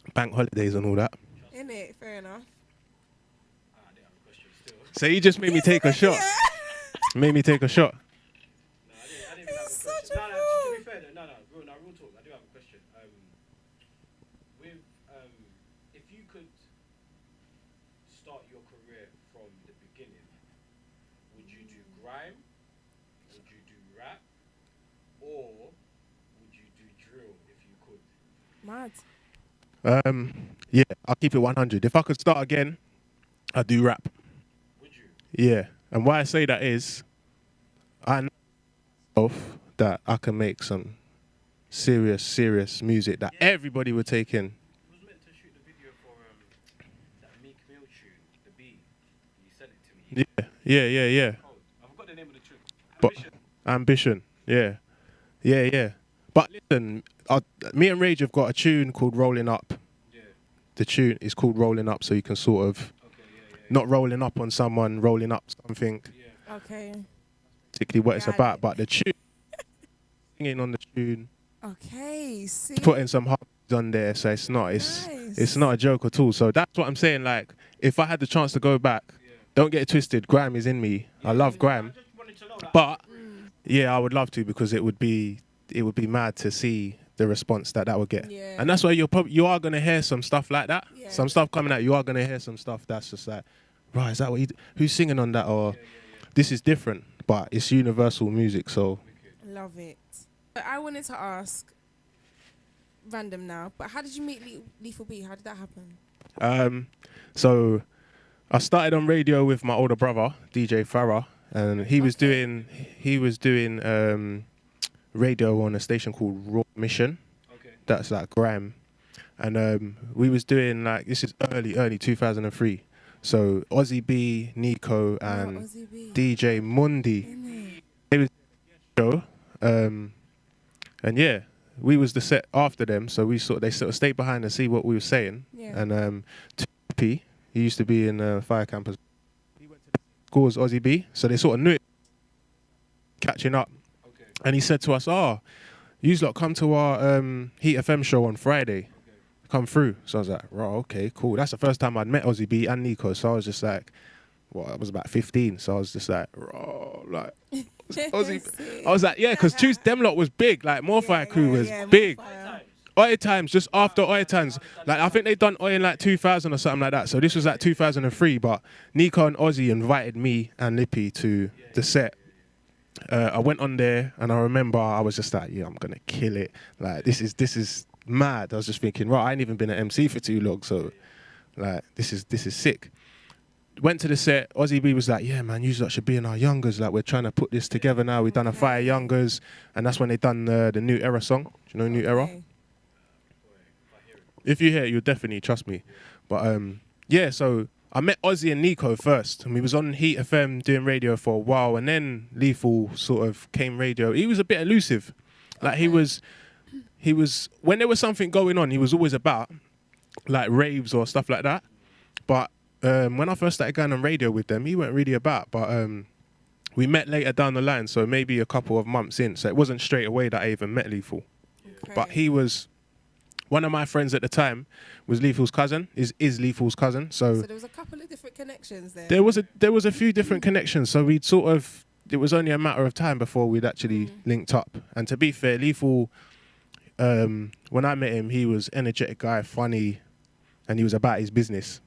still. Bank holidays and all that. In it, fair enough. I didn't have a question still. So you just made me take a shot. Made me take a shot. No, I didn't even have a He's question. such a No, fool. to be fair, no, real talk. I do have a question. If you could start your career from the beginning, would you do grime? Would you do rap? Or would you do drill if you could? Mad. Yeah, I'll keep it 100. If I could start again, I'd do rap. Would you? Yeah. And why I say that is, I know myself that I can make some serious music that everybody would take in. You was meant to shoot the video for that Meek Mill tune, the B. You sent it to me. Yeah. Oh, I forgot the name of the tune. But- Ambition. Ambition. Yeah. But listen, me and Rage have got a tune called Rolling Up. Yeah. The tune is called Rolling Up, so you can sort of Okay. Yeah. not rolling up on someone, rolling up something, Yeah. Okay. particularly what it's Got about. it. But the tune, singing on the tune, Okay. See. putting some harmonies on there, so it's Nice. not a joke at all. So that's what I'm saying. Like, if I had the chance to go back, Yeah. don't get it twisted. Grime is in me. I love grime, I just wanted to know that. but yeah, I would love to because it would be mad to see the response that would get. Yeah. And that's why you are gonna hear some stuff like that. Yeah. Some stuff coming out. You are gonna hear some stuff that's just like, right, is that what who's singing on that? Or this is different, but it's universal music. So Love it. I wanted to ask, random now, but how did you meet Lethal B? How did that happen? So I started on radio with my older brother, DJ Farah, and he was doing radio on a station called Raw Mission. Okay. That's like grime, and we was doing like, this is early 2003. So Ozzy B, Nico, and Ozzy B. DJ Mundi. Innit? It was a show, and yeah, we was the set after them. So they sort of stayed behind and see what we were saying. Yeah. And P, he used to be in fire campus. He went to the schools Ozzy B, so they sort of knew it, catching up. Okay. And he said to us, you lot come to our Heat FM show on Friday. Come through. So I was like, right, okay, cool. That's the first time I'd met Ozzy B and Nico. So I was just like, I was about 15. So I was just like, like, Ozzy. I was like, yeah, because them lot was big. Like, More Fire Crew was big. Oi Times, just after Oi Times. Like, I think they done Oi in like 2000 or something like that. So this was like 2003. But Nico and Ozzy invited me and Lippy to the set. I went on there and I remember I was just like, yeah, I'm going to kill it. Like, this is mad. I was just thinking, right, I ain't even been an MC for too long, so like this is sick. Went to the set. Ozzy B was like, yeah, man, you lot should be in our youngers. Like, we're trying to put this together now. We've done a Fire Youngers, and that's when they done the New Era song. Do you know New Era? If you hear it, you'll definitely trust me. But yeah, so I met Ozzy and Nico first, and we was on Heat FM doing radio for a while, and then Lethal sort of came radio. He was a bit elusive. Like, he was when there was something going on, he was always about, like raves or stuff like that. But when I first started going on radio with them, he weren't really about. But we met later down the line, so maybe a couple of months in. So it wasn't straight away that I even met Lethal. Okay. But he was, one of my friends at the time was Lethal's cousin, is Lethal's cousin. So there was a couple of different connections there. There was a few different connections. So we'd sort of, it was only a matter of time before we'd actually linked up. And to be fair, Lethal, when I met him, he was energetic guy, funny, and he was about his business.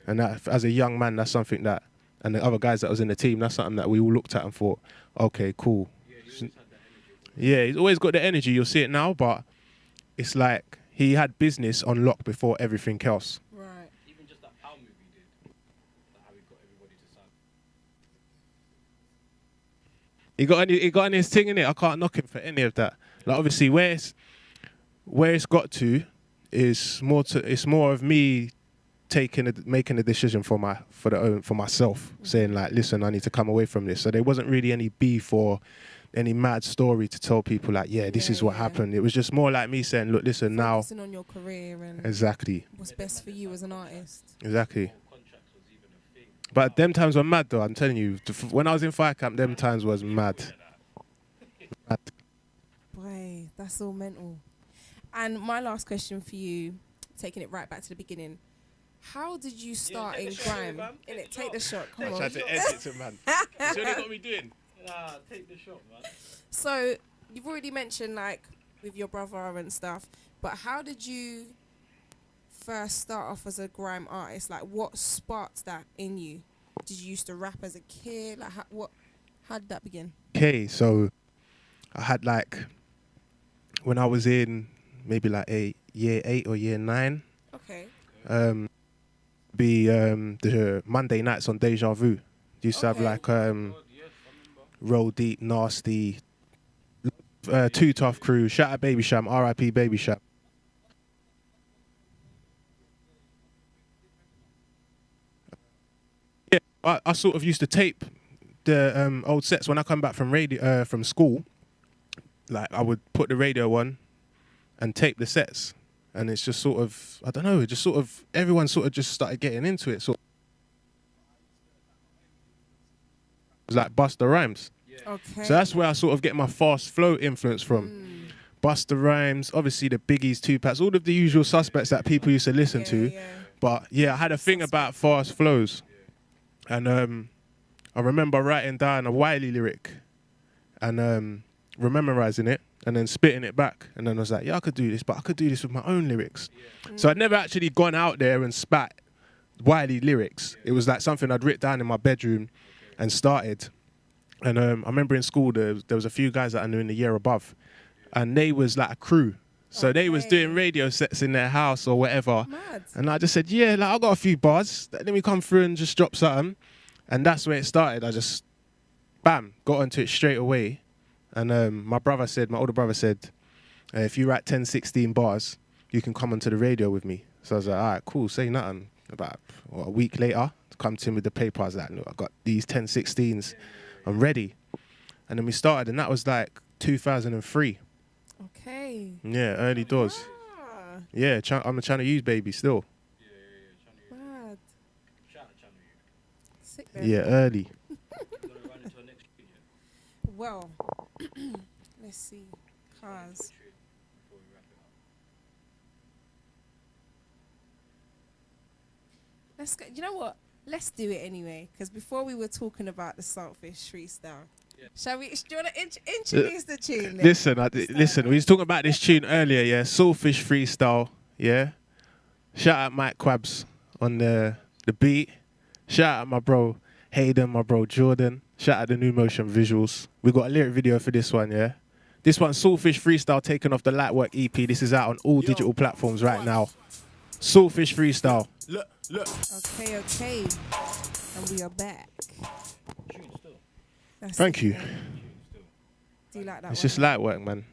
And that, as a young man, that's something that, and the other guys that was in the team, that's something that we all looked at and thought, okay, cool. Yeah, he's always got the energy. You'll see it now, but it's like he had business on lock before everything else. Right. Even just that Power movie he did, how he got everybody to sign. He got his thing in it. I can't knock him for any of that. Like, obviously, where it's got to is it's more of me making a decision for myself, saying like, listen, I need to come away from this. So there wasn't really any beef or any mad story to tell people like, this is what happened. It was just more like me saying, look, listen, focusing on your career and exactly what's best for you as an artist. Exactly. But them times were mad though, I'm telling you. When I was in fire camp, them times was mad. Boy, that's all mental. And my last question for you, taking it right back to the beginning. How did you start in grime? Take the shot, come on. I tried to edit it, man. That's what they got me doing. Nah, take the shot, man. So, you've already mentioned, like, with your brother and stuff, but how did you first start off as a grime artist? Like, what sparked that in you? Did you used to rap as a kid? Like, how did that begin? Okay, so I had, like, when I was in maybe like year 8 or year 9. Okay. The Monday nights on Deja Vu. Used to have like Roll Deep, Nasty, Too Tough Crew, shout out Baby Sham, R.I.P. Baby Sham. Yeah, I sort of used to tape the old sets when I come back from from school. Like, I would put the radio on and tape the sets. And it's just sort of, I don't know, just sort of, everyone sort of just started getting into it. So it was like Busta Rhymes. Yeah. Okay. So that's where I sort of get my fast flow influence from. Busta Rhymes, obviously the Biggies, Tupacs, all of the usual suspects that people used to listen to. Yeah. But yeah, I had a thing about fast flows. And I remember writing down a Wiley lyric and memorizing it. And then spitting it back. And then I was like, yeah, I could do this, but I could do this with my own lyrics. So I'd never actually gone out there and spat Wiley lyrics. It was like something I'd written down in my bedroom and started. And I remember in school there was a few guys that I knew in the year above, and they was like a crew. So they was doing radio sets in their house or whatever. Mad. And I just said, yeah, like I got a few bars. Let me come through and just drop something. And that's where it started. I just, bam, got onto it straight away. And my older brother said, if you write 10, 16 bars, you can come onto the radio with me. So I was like, all right, cool, say nothing. About a week later, come to him with the paper. I was like, look, I got these 10, 16s. I'm ready. And then we started, and that was like 2003. Okay. Yeah, early doors. Ah, Yeah, I'm a Channel U's baby still. mad. Shout out Channel U. Sick then. Yeah, early. Gonna run into our next tune, yeah? Well, let's see. Cars. Tune before we wrap it up. Let's go. You know what? Let's do it anyway. Because before we were talking about the Saltfish freestyle. Yeah. Shall we? Do you want to introduce the tune? then? Listen, we was talking about this tune earlier, yeah. Soulfish freestyle, yeah. Shout out Mike Quabs on the beat. Shout out my bro Hayden, my bro Jordan. Shout out the New Motion Visuals. We got a lyric video for this one, yeah. This one's Soulfish freestyle taken off the Lightwork EP. This is out on all digital platforms right now. Soulfish freestyle. Look. Okay. And we are back. Tune still. That's Thank it, you. man. Tune still. Do you like that It's one? just Lightwork, man.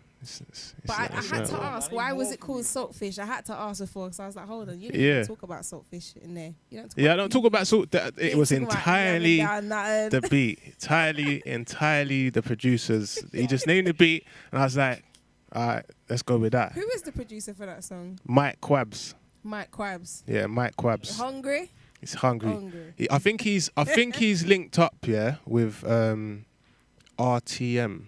But I had Lightwork. to ask, why was it called Saltfish? I had to ask before, because I was like, hold on, you didn't even talk about Saltfish in there. You don't talk Yeah, I don't talk about salt. It was entirely the the beat, entirely the producers. He just named the beat, and I was like, all right, let's go with that. Who is the producer for that song? Mike Quabs. Mike Quabs. Yeah, Mike Quabs. Hungry? He's hungry. Hungry. I think he's linked up, yeah, with RTM,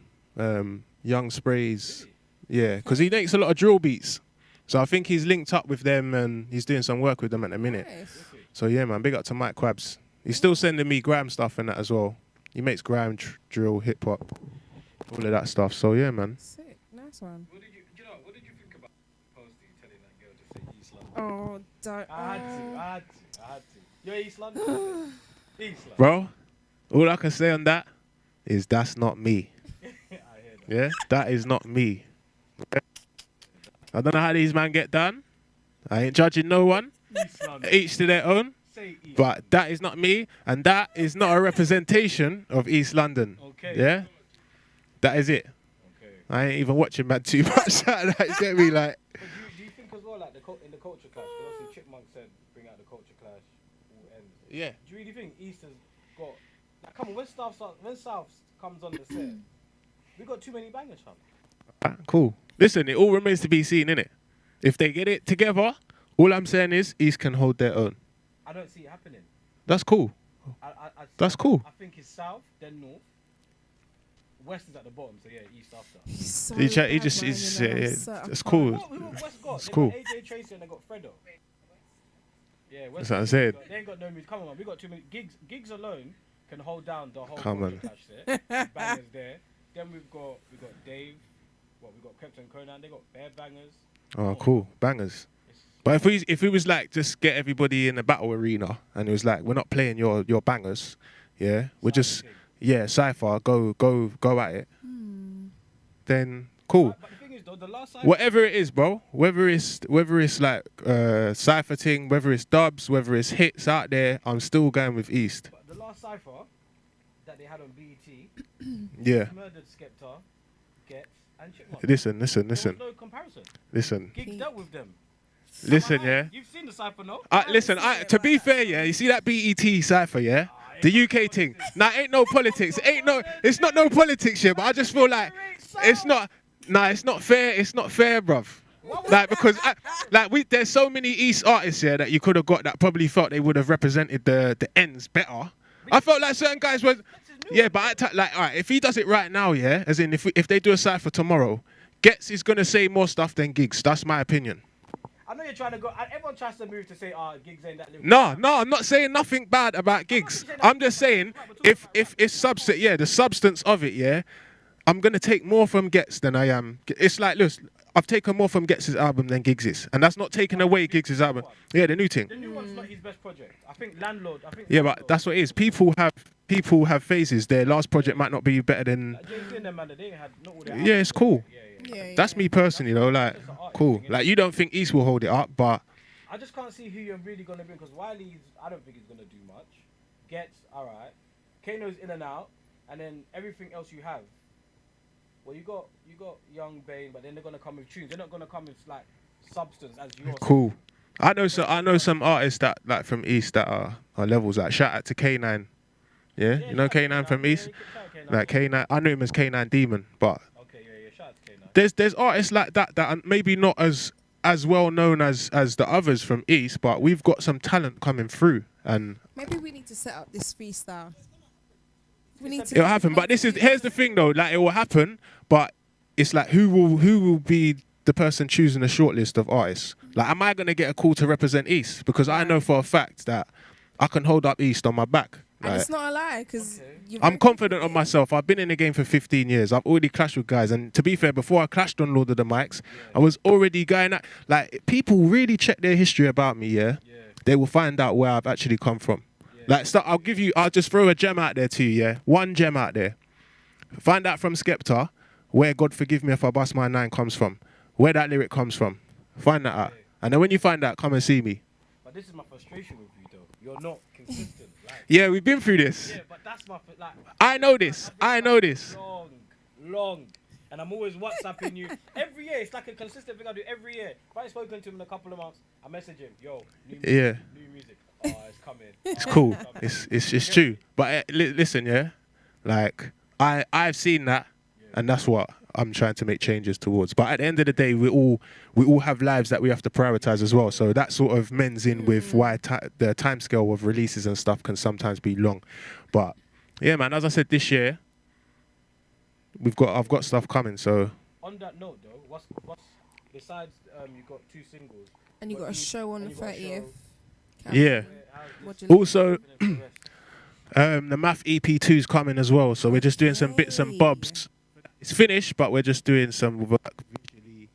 Young Sprays. Yeah, because he makes a lot of drill beats. So I think he's linked up with them and he's doing some work with them at the minute. Nice. So yeah, man, big up to Mike Quabs. He's still sending me grime stuff and that as well. He makes grime, drill, hip hop, all of that stuff. So yeah, man. Sick. Nice one. What did you think about Posty telling that girl to say East London? Oh, don't. I had to. You're East London? East London. Bro, all I can say on that is that's not me. I hear that. Yeah, that is not me. I don't know how these men get done. I ain't judging no one. East London. Each to their own. Say East But that is not me, and that is not a representation of East London. Okay. Yeah? That is it. Okay. I ain't even watching man too much. Like, get me like. But do you think as well, like in the culture clash, because obviously Chipmunk said bring out the culture clash, all ends. Yeah. Do you really think East has got, like, come on, when South comes on the set, we got too many bangers, fam. Cool. Listen, it all remains to be seen, innit? If they get it together, all I'm saying is East can hold their own. I don't see it happening. That's cool. That's cool. I think it's South, then North. West is at the bottom, so yeah, East after. He's so He bad, just, man, it's, you know, yeah, so- it's cool. What West got? It's They cool. got AJ Tracy and they got Fredo. Yeah, West. That's what I said. They ain't got no music. Come on, man. We got too many gigs alone can hold down the whole Come culture on. clash there. Bangers there. Then we got Dave. We got Clipson, Conan. They got bare bangers. Oh, cool. Bangers. But if we was like just get everybody in the battle arena and it was like we're not playing your bangers, yeah, we're just cypher go at it, then cool. But the thing is, though, the last cypher, Whatever it is, bro. Whether it's like cypher thing, whether it's dubs, whether it's hits out there, I'm still going with East. but the last cypher that they had on BET, Yeah. murdered Skepta, Gets, and Chipmunk. Listen. There was no comparison. Listen. Gigs dealt with them. Listen, yeah. You've seen the cypher, no? Listen, to be fair, yeah, you see that BET cypher, yeah? The UK thing. Nah, ain't no politics. It's not no politics here, but I just feel like it's not fair. It's not fair, bruv. Like, because there's so many East artists here that you could have got that probably felt they would have represented the ends better. I felt like certain guys were, yeah, but all right, if he does it right now, yeah, as in if they do a cypher tomorrow, Gets is gonna say more stuff than Gigs. That's my opinion. I know you're trying to go. Everyone tries to move to say, Gigs ain't that lyrical. No, I'm not saying nothing bad about Gigs. I'm just saying if it's substance, the substance of it, yeah. I'm gonna take more from Gets than I am. It's like, look, I've taken more from Gets' album than Giggs', and that's not taking away Giggs' album. Yeah, the new thing. The new one's not his best project. I think Landlord. Yeah, but that's what it is. People have phases. Their last project might not be better than. Like Jay-Z and them, man, they had not all their Yeah, it's cool. Yeah, That's me personally, though. Like, cool. Like, you don't think East will hold it up, but I just can't see who you're really gonna bring because Wiley's. I don't think he's gonna do much. Gets alright. Kano's in and out, and then everything else you have. Well, you got Young Bane, but then they're gonna come with tunes. They're not gonna come with like substance as yours. cool. I know some artists that like from East that are levels. Like, shout out to K9. Yeah, you know K9 from East. Like K9, I knew him as K9 Demon, but okay, yeah, shout out to K9. there's artists like that are maybe not as well known as the others from East, but we've got some talent coming through, and maybe we need to set up this freestyle. We need to. it'll happen. But here's the thing though, like it will happen, but it's like who will be the person choosing the shortlist of artists? Like, am I gonna get a call to represent East? Because I know for a fact that I can hold up East on my back. And Like, it's not a lie, because I'm confident of myself. I've been in the game for 15 years. I've already clashed with guys. And to be fair, before I clashed on Lord of the Mics, I was already going at... Like, people really check their history about me, yeah? They will find out where I've actually come from. Like, so I'll just throw a gem out there to you, yeah? One gem out there. Find out from Skepta where God Forgive Me If I Bust My Nine comes from. Where that lyric comes from. Find that out. And then when you find out, come and see me. But this is my frustration with you, though. You're not consistent. Like, Yeah, we've been through this. yeah, but that's my like. I know this. I know this. Long. And I'm always WhatsApping you every year. It's like a consistent thing I do every year. If I've spoken to him in a couple of months, I message him, yo, new music. Oh, it's coming. It's cool. It's true. But listen, yeah, like I've seen that, and that's what I'm trying to make changes towards. But at the end of the day, we all have lives that we have to prioritize as well. So that sort of mends in with why the timescale of releases and stuff can sometimes be long. But yeah, man, as I said, this year I've got stuff coming. So on that note, though, what's besides you got 2 singles and you got a show on the 30th. yeah. Also, the Math EP2 is coming as well. So we're just doing some bits and bobs. It's finished, but we're just doing some work, visually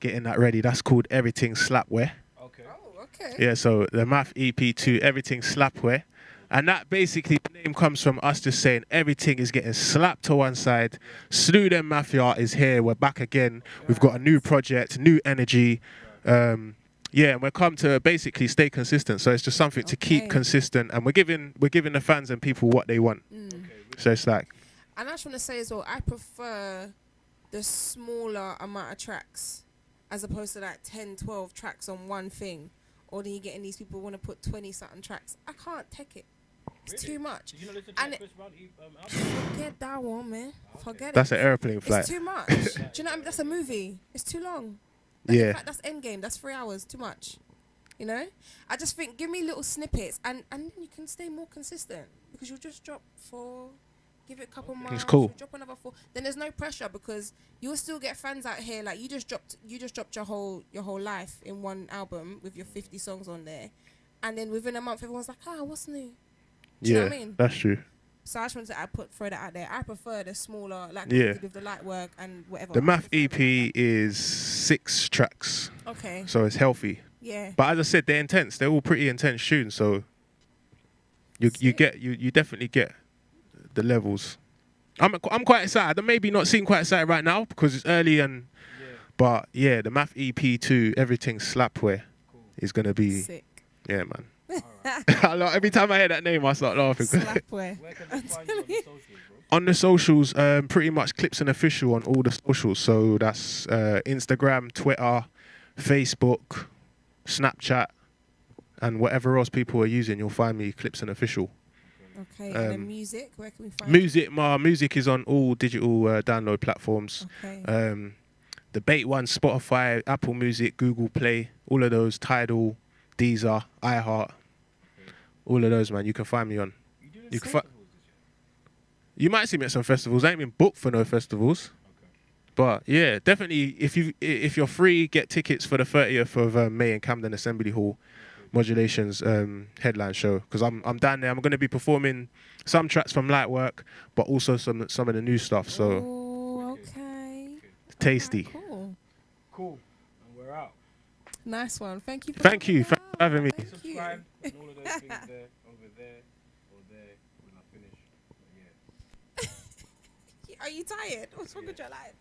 getting that ready. That's called Everything Slapware. Okay. Oh, okay. Yeah, so the Math EP2, Everything Slapware. And that basically, the name comes from us just saying everything is getting slapped to one side. Slew Them Mafia is here. We're back again. We've got a new project, new energy. Yeah, and we're come to basically stay consistent. So it's just something to keep consistent. And we're giving the fans and people what they want. So it's like... And I just want to say as well, I prefer the smaller amount of tracks as opposed to like 10, 12 tracks on one thing. Or then you're getting these people who want to put 20-something tracks. I can't take it. It's too much. Did you not listen to And Chris Brown album? forget that one, man. Forget That's it. an airplane flight. It's too much. Do you know what I mean? That's a movie. It's too long. Like, in fact, that's Endgame. That's 3 hours. Too much. You know? I just think, give me little snippets and then you can stay more consistent. Because you'll just drop 4... Give it a couple months. It's cool. Drop another 4. Then there's no pressure because you'll still get fans out here. Like you just dropped your whole life in one album with your 50 songs on there, and then within a month everyone's like, what's new? Do you know what I mean? That's true. So I just wanted to throw that out there. I prefer the smaller, like with the Lightwork and whatever. The Math EP is 6 tracks. Okay. So it's healthy. Yeah. But as I said, they're intense. They're all pretty intense tunes. So you definitely get the levels. I'm quite excited. I maybe not seem quite excited right now because it's early but yeah, the Math EP2, Everything Slapware is gonna be sick. Yeah, man. Right. Every time I hear that name, I start laughing. Slapware. Where can they find you on the socials, bro? On the socials, pretty much Clipson Official on all the socials. So that's Instagram, Twitter, Facebook, Snapchat, and whatever else people are using. You'll find me Clipson Official. Okay, and then music, where can we find music? My music is on all digital download platforms. Okay. The Bait one, Spotify, Apple Music, Google Play, all of those, Tidal, Deezer, iHeart, all of those, man. You can find me on. You can You might see me at some festivals. I ain't been booked for no festivals. But yeah, definitely, if you're free, get tickets for the 30th of May in Camden Assembly Hall. Modulation's headline show, because I'm down there. I'm going to be performing some tracks from Lightwork, but also some of the new stuff. So Tasty. Cool. Cool. And we're out. Nice one. Thank you. Thank you for having me. Thank you. Subscribe and all of those things there, over there, or there when I finish. But yeah. Are you tired? What's wrong with your life?